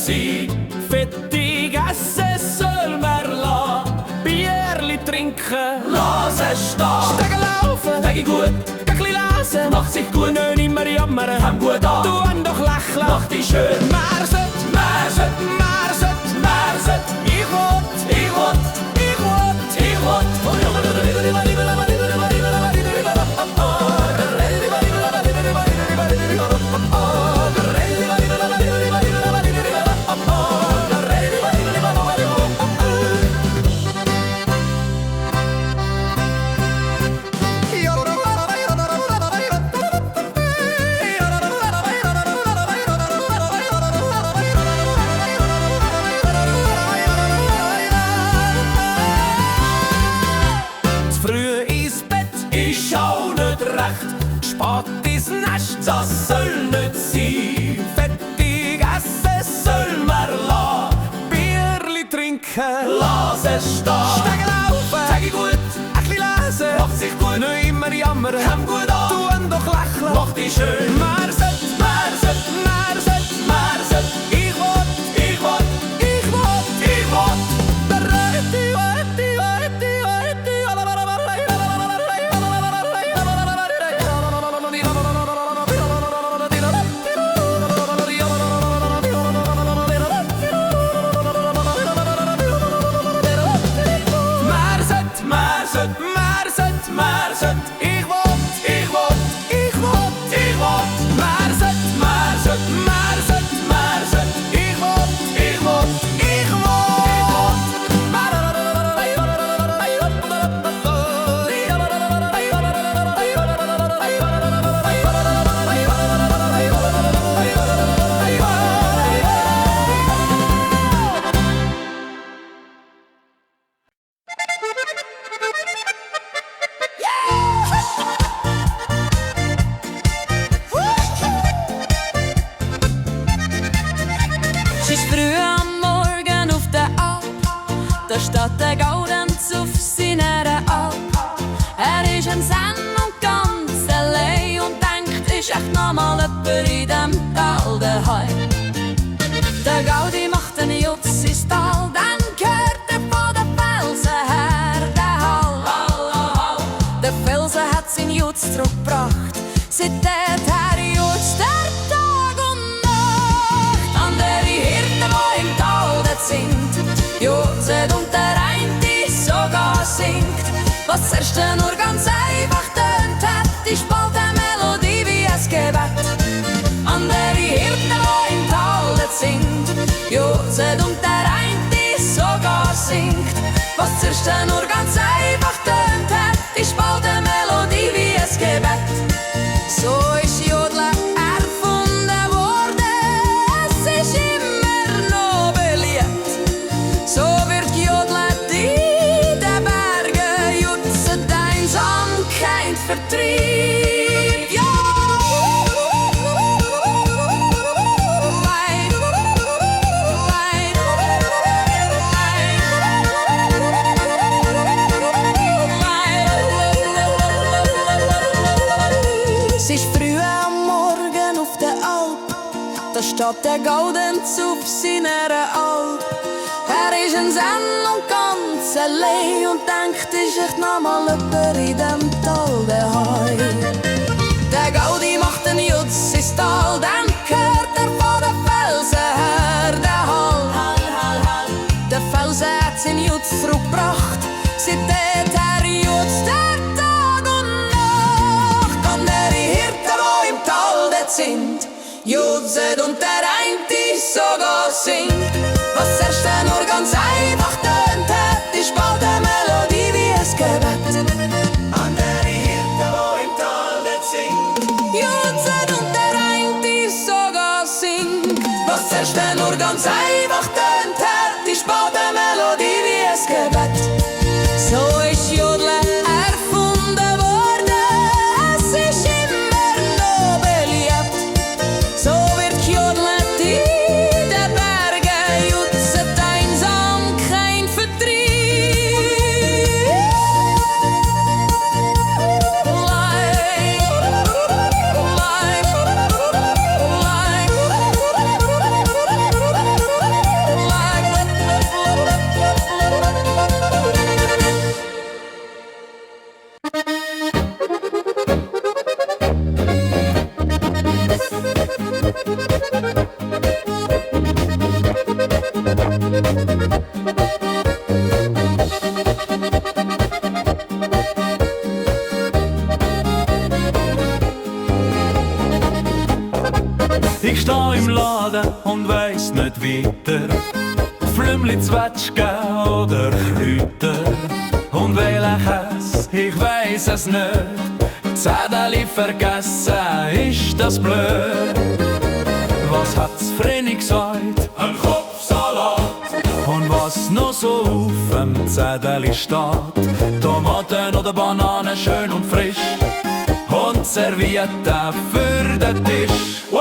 sein. Fettig essen soll man lassen, Bierli trinken, lass es stehen. Stegen laufen, Stegi gut, Gäckli lesen, macht sich gut, nicht immer jammern, fang gut an, tu doch lächeln, mach dich schön. Mehr sollt, mehr sollt, mehr sollt, mehr sollt, ich wollt, ich wollt, ich wollt, ich wollt. Spät ins Nest, das soll nicht sein. Fettig essen soll man lassen, Bierli trinken, lass es stehen. Stegen laufen, Stegi gut, Äckli lesen, macht sich gut, nicht immer jammern, komm gut an, tu doch lächeln, mach dich schön. Mehr sollt, mehr sollt, mehr sollt, mehr sollt, ich wollt, ich wollt, ich wollt, ich wollt. Ich wollt, ich wollt, ich wollt, ich wollt. Mehr sollt, mehr sollt, mehr sollt, mehr sollt. Ich wollt, ich wollt, ich wollt. Da steht der Gaudenz auf seiner Alp. Er ist ein Zen und ganz allein und denkt, ist echt nochmal jemand in dem Tal daheim. Der Gaudi macht einen Jutz ins Tal, dann hört er von den Felsen her den Hall. Der Felsen hat seinen Jutz zurückgebracht, seit her jutzt der Tag und Nacht. Andere Hirten, die im Tal dort sind, jutzt und der eine sogar singt. Was zuerst nur ganz einfach tönt hat, ist bald eine Melodie wie ein Gebet. Andere Hirten, die im Tal dort sind, jutzt und der eine sogar singt. Was zuerst nur ganz einfach tönt hat, ist bald eine Melodie wie ein Gebet. So ist Jodeln erfunden worden, es ist immer noch beliebt. So wird Jodeln in den Bergen, jutzet Einsamkeit vertrieb. Ja! Es ist früh am Morgen auf der Alp, da steht der Gaudenz auf seiner Alp. Er ist ein Zen und ganz allein und denkt, ist echt nochmal jemand in dem Tal daheim. Der Gaudi macht einen Jutz ins Tal, dann hört er von den Felsen her den Hall. Der Felsen hat seinen Jutz zurückgebracht, seit her jutzt der Tag und Nacht. Andere Hirten, die im Tal dort sind, jutzen und der eine sogar singt. Was erst nur ganz einfach tönt hat, ist bald eine Melodie wie ein Gebet. Andere Hirten, die im Tal dort sind, jutzen und der eine sogar singt. Was erst nur ganz einfach tönt hat, ist bald eine Melodie wie ein Gebet. So ist Jodeln erfunden worden, es ist immer noch beliebt. So wird Jodeln in den Bergen, jutzet einsam kein Vertrieb. Ich steh im Laden und weiss nicht weiter, Flümli, Zwetschgen oder Kräuter. Und welcher Käse, ich weiss es nicht, Zettel vergessen, ist das blöd. Was hat's Vreni gesagt? Ein Kopfsalat. Und was noch so auf dem Zettel steht, Tomaten oder Bananen, schön und frisch, und Servietten für den Tisch. Wow!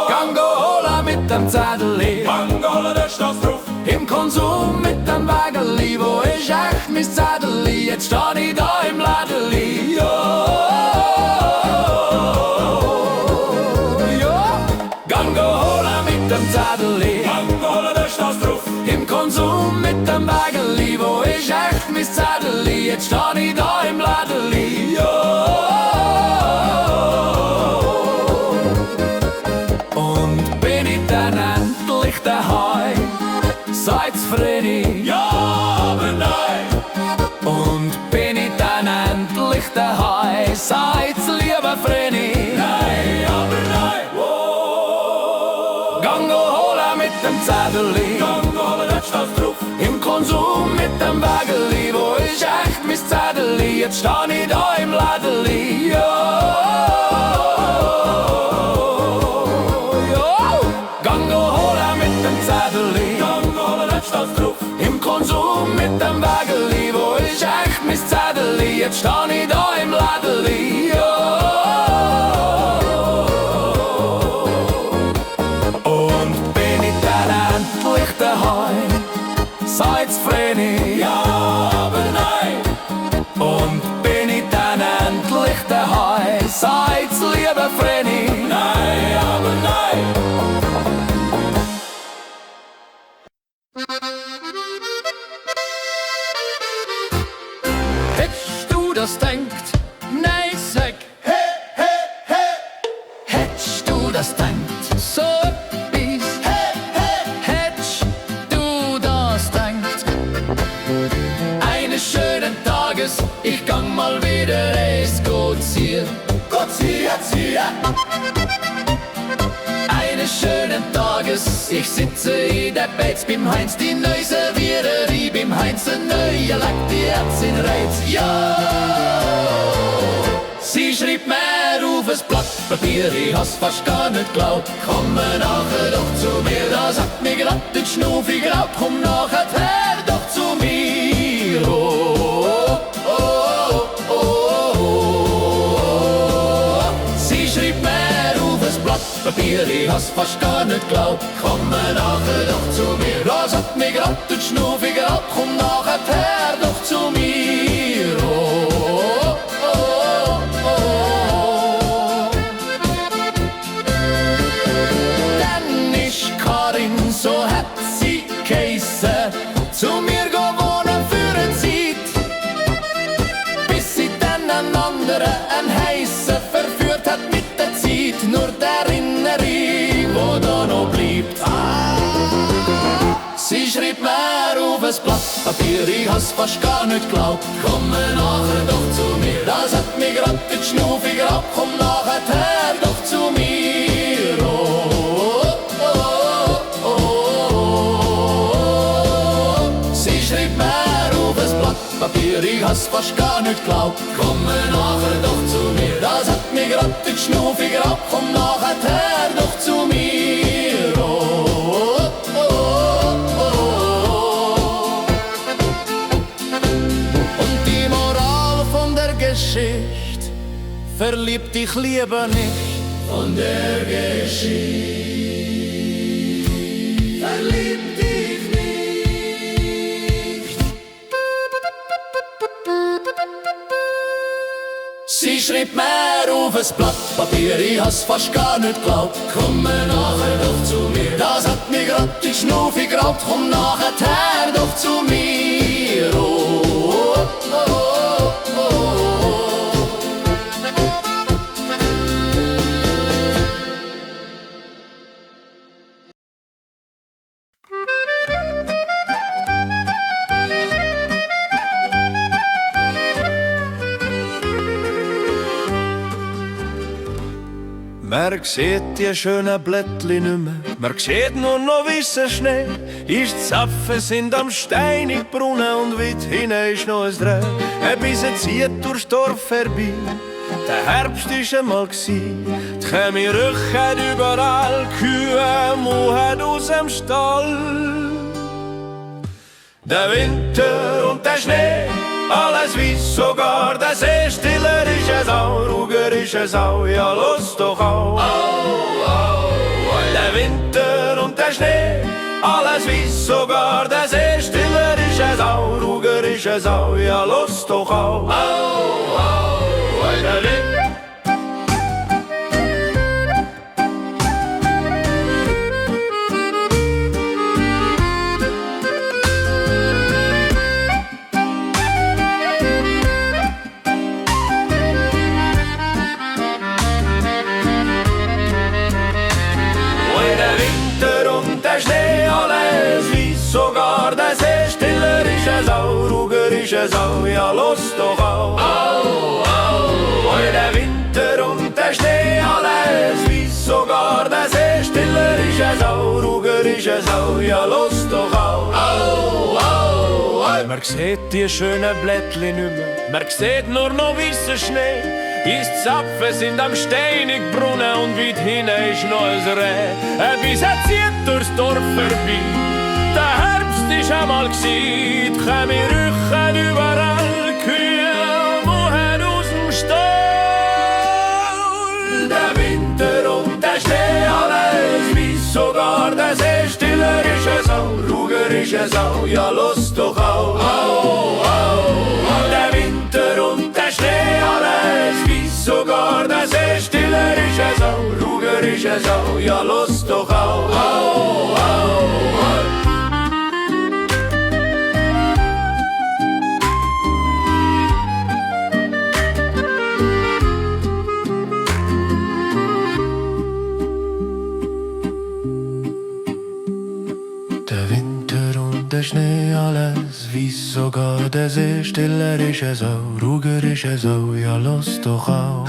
Gang holen mit dem Zettel, Gang holen, da steht's drauf. Im Konsum mit dem Wägeli, wo ist echt mein Zettel? Jetzt steh ich da im Lädeli. Gang holen mit dem Zettel, Gang holen, da steht's drauf. Im Konsum mit dem Wägeli, wo ist echt mein Zettel? Jetzt steh ich da im Lädeli. Und bin ich dann endlich daheim? Seid's Vreni? Ja, aber nein. Und bin ich dann endlich daheim? Seid's lieber Vreni? Nein, aber nein. Oh. Gang holen mit dem Zettel, Gang holen, da steht's drauf. Im Konsum mit dem Wägeli, wo ist echt mein Zettel? Jetzt steh ich da im Lädeli. Gang holen mit dem Zettel, Gang holen, da steht's drauf. Im Konsum mit dem Wägeli, wo ist echt mein Zettel? Jetzt steh ich da im Lädeli. Und bin ich dann endlich daheim? Seid's Vreni? Ja, aber nein. Und bin ich dann endlich daheim? Seid's lieber Vreni? Nein, aber nein. Hättest du das denkt? Nein, sag. Hey, hey, hey. Hättest du das denkt? So etwas. Hey, hey. Hättest du das denkt? Eines schönen Tages, ich gang mal wieder spazieren. Eines schönen Tages, ich sitze in der Beiz beim Heinz, die neue Serviererie, beim Heinz ein neuer legt die Herz in Reiz. Ja! Sie schrieb mir auf ein Blatt Papier, ich has fast gar nicht glaubt. Komm nachher doch zu mir, das hat mir grad den Schnufi geraubt. Komm nachher doch zu mir. Oh, oh, oh, oh, oh. Sie schrieb mir auf ein Blatt Papier, ich has fast gar nicht glaubt. Komm nachher doch zu mir, das hat mir grad den Schnufi geraubt. Komm nachher doch zu mir. Oh, oh, oh, oh. Dann ist Karin, so hat sie geheissen, zu mir gewonnen für eine Zeit, bis sie dann einen anderen, einen heissen, verführt hat mit der Zeit. Nur die Erinnerung, wo da noch bleibt. Sie schrieb mir auf ein Blatt Papier, ich has fast gar nicht glaubt. Komm nachher doch zu mir, das hat mir grad den Schnufi geraubt. Komm nachher doch zu mir. Oh, oh, oh, oh. Sie schrieb mir auf ein Blatt Papier, ich has fast gar nicht glaubt. Komm nachher doch zu mir, das hat mir grad den Schnufi geraubt. Komm nachher doch zu mir. Oh, oh, oh. Und die Moral von der Geschichte: verlieb dich lieber nicht von der Geschichte. Verlieb dich nicht. Sie schrieb mir auf ein Blatt Papier, ich has fast gar nicht glaubt. Komm nachher doch zu mir, das hat mir grad die Schnufi geraubt. Komm nachher doch zu mir. Oh, oh, oh, oh. Man sieht die schönen Blättli nicht mehr, man sieht nur noch weissen Schnee. Ist die Zapfen sind am steinig Brunnen und weit hinten ist noch ein Dreh. Ein Bise zieht durchs Dorf vorbei, der Herbst ist einmal gsi. Die Chemie rüchen überall, Kühe muhen aus dem Stall. Der Winter und der Schnee, alles weiss, sogar der See. Stiller ist es auch, ruhiger ist es auch, ja los doch auch. Der Winter und der Schnee, alles weiss, sogar der See. Stiller ist es auch, ruhiger ist es auch, ja los doch auch. Der Winter. Sogar der See, stiller ist es auch, ruhiger ist es auch, ja los doch auch. Der Winter und der Schnee, alles weiss, sogar der See, stiller ist es auch, ruhiger ist es auch, ja los doch auch. Man sieht die schönen Blättli nicht mehr, man sieht nur noch weissen Schnee. Die Zapfen sind am steinig Brunnen und weit hinten ist noch ein Reh. Ein Bise zieht durchs Dorf vorbei, der Herbst ist einmal gsi, die Chemie rüchen überall, Kühe muhen aus dem Stall. Der Winter und der Schnee, alles weiss, sogar der See. Stiller ist es auch, ruhiger ist es auch, ja los doch auch. Der Winter und der Schnee, alles weiss, sogar der See. Stiller ist es auch, ruhiger ist es auch, ja los doch auch. Der Schnee, alles weiss, sogar der See. Stiller ist es auch, ruhiger ist es auch, ja los doch auch.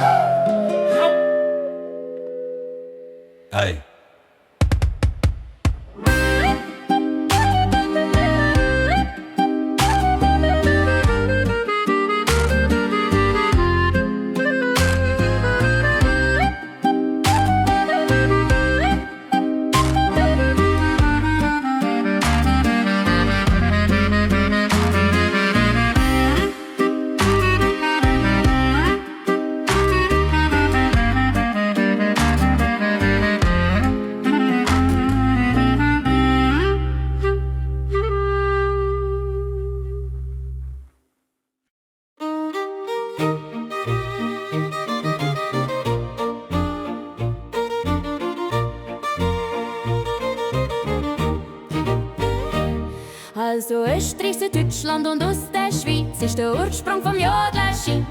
Hey. Also Österreich, Süddeutschland und aus der Schweiz ist der Ursprung vom Jodeln scheint.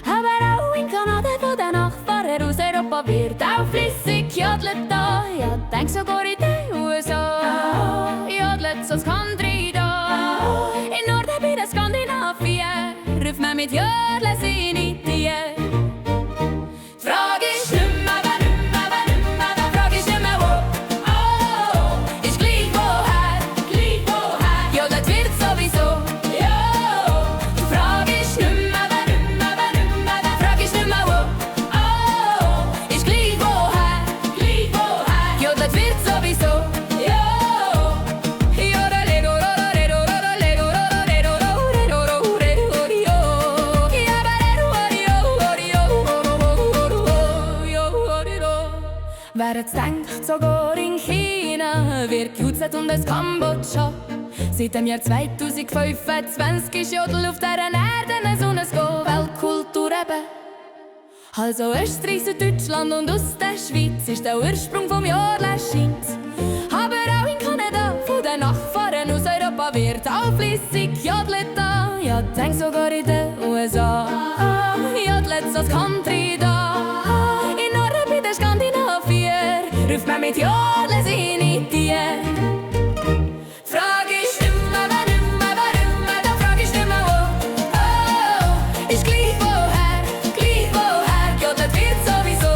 Aber auch in Kanada, wo der Nachbarn aus Europa wird auch flüssig jodelt da. Ja, denk sogar in den USA jodelt so's Country da. In Norden bei der Skandinavien ruft man mit Jodeln seine Tiere. Die Frage ist nimmer, wer nimmer, wer nimmer, die Frage ist nimmer wo. Ist gleich woher, jodelt wird sowieso. Die Frage ist nimmer, wer nimmer, wer nimmer, die Frage ist nimmer wo. Ist gleich woher, jodelt wird sowieso. Wer jetzt denkt, sogar in China wird gejutzt und es Kambodscha. Seit dem Jahr 2025 ist Jodel auf dieser Erde so eine Weltkultur eben. Also Österreich, Süddeutschland und aus der Schweiz ist der Ursprung vom Jodeln scheint. Aber auch in Kanada, von den Nachbarn aus Europa wird auch flüssig jodelt da. Ja, denk sogar in den USA jodelt so's Country da. In Norden bei den Skandinavier ruft man mit Jodeln seine Tiere. Frage ist nimmer, wer nimmer, wer nimmer, da frag ich nimmer wo. Ist gleich woher, jodelt wird sowieso.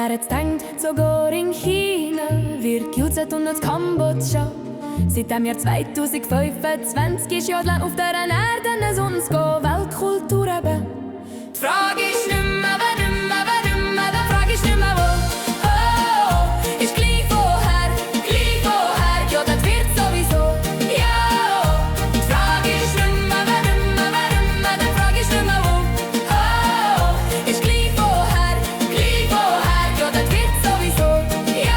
Wer jetzt denkt, sogar in China wird gejutzt und aus Kambodscha. Seit dem Jahr 2025 ist Jodeln auf der Erde sonst Weltkultur eben. Die Frage ist nicht mehr, die Frage ist nicht mehr wo. Oh, ist gleich woher, Jodeln wird sowieso. Ja, die Frage ist nicht mehr, die Frage ist nicht mehr wo. Oh, ist gleich woher, Jodeln wird sowieso. Ja.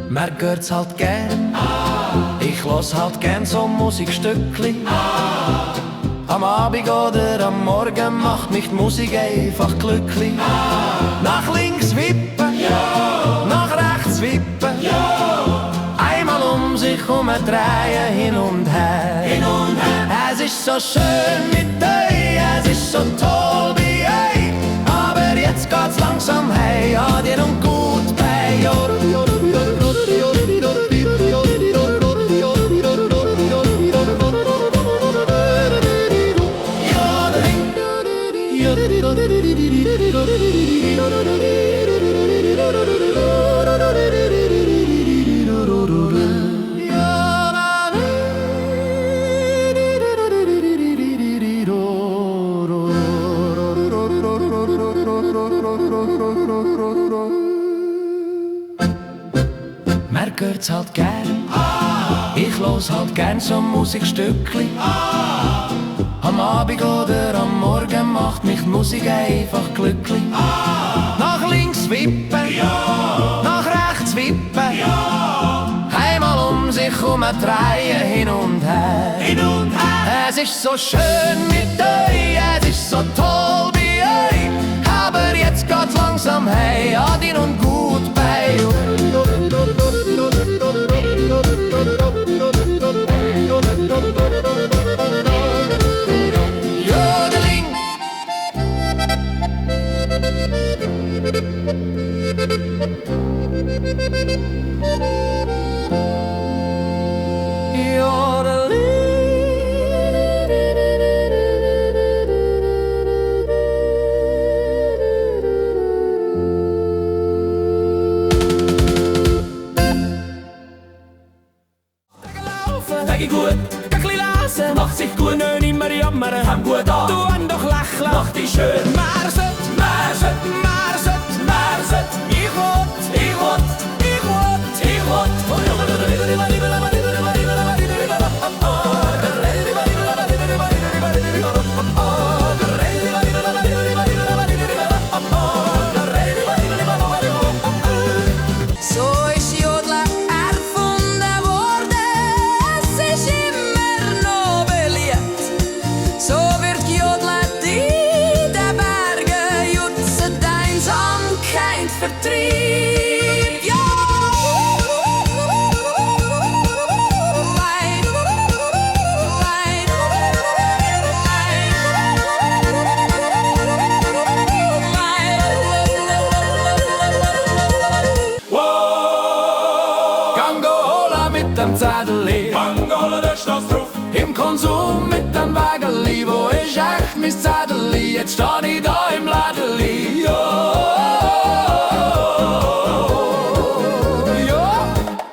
Mir hört's halt gern, ich los halt gern so Musikstückli. Am Abend oder am Morgen macht mich die Musik einfach glücklich. Nach links wippen, nach rechts wippen, einmal um sich drehen, hin und her. Es ist so schön mit euch, es ist so toll bei euch, aber jetzt geht's langsam hey, dir und gut bei Mir hört's halt gern, ich los halt gern so Musikstückli. Am Abend oder am Morgen macht mich die Musik einfach glücklich. Nach links wippen, nach rechts wippen, einmal um sich drehen, hin und her. Es ist so schön mit euch, es ist so toll bei euch, aber jetzt geht's langsam hey, dir und gut bei euch. Jodeling. Tagi gut, Gäckli lesen, macht sich gut, nicht immer jammern, haben gut an, du an doch lächeln, mach dich schön. Märset, ich will. So ist Jodeln erfunden worden, es ist immer noch beliebt. So wird gejodelt in den Bergen, jutzet Einsamkeit vertrieb. Ja! Zettel, Bangola, da steht's drauf. Im Konsum mit dem Wägeli, wo ist echt mein Zettel? Jetzt steh ich da im Lädeli.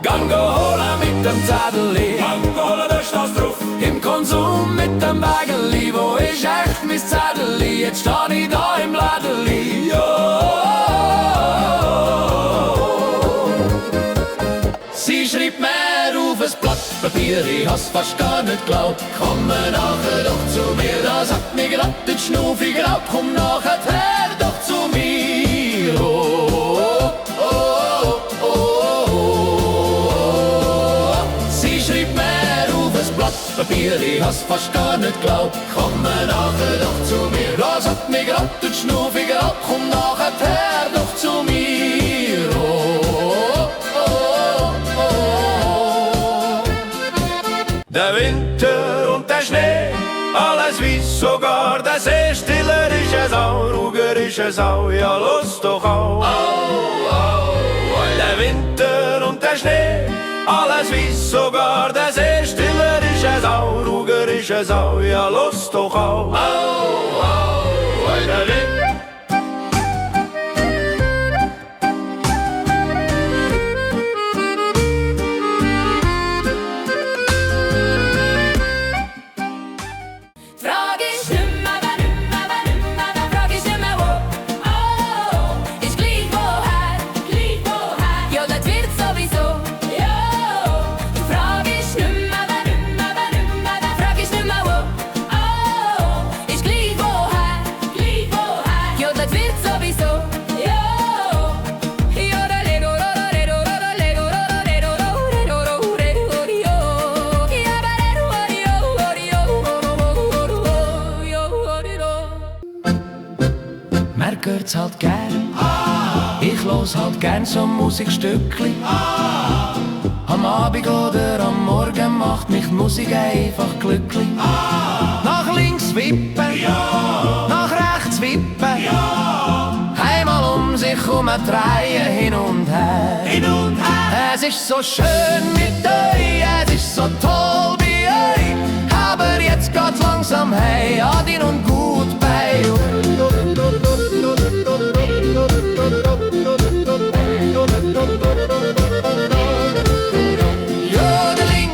Gang holen mit dem Zettel, Bangola, da steht's drauf. Im Konsum mit dem Wägeli, wo ist echt mein Zettel? Jetzt steh ich da im Lädeli. Sie schreibt mir auf das Blatt. Papier, ich hab's fast gar nicht glaubt. Komm nachher doch zu mir, das hat mir grad den Schnufi geraubt. Komm nachher doch zu mir. Oh, oh, oh, oh, oh. Sie schrieb mir auf das Blatt Papier, ich hab's fast gar nicht glaubt. Komm nachher doch zu mir, das hat mir grad den Schnufi geraubt. Komm nachher doch zu mir. Oh, oh, oh, oh. Der Winter und der Schnee, alles weiß, sogar der See. Stiller ist es auch, ruhiger ist es auch, ja Lust doch auch. Der Winter und der Schnee, alles weiß, sogar der See. Stiller ist es auch, ruhiger ist es auch, ja Lust doch auch. Der Winter. Hört's halt gern. Ich los halt gern so Musikstückli. Am Abend oder am Morgen macht mich die Musik einfach glücklich. Nach links wippen, nach rechts wippen, einmal um sich drehen, hin und her. Es ist so schön mit euch, es ist so toll bei euch. Aber jetzt geht's langsam hey, Adin und Goodbye. Jodeling.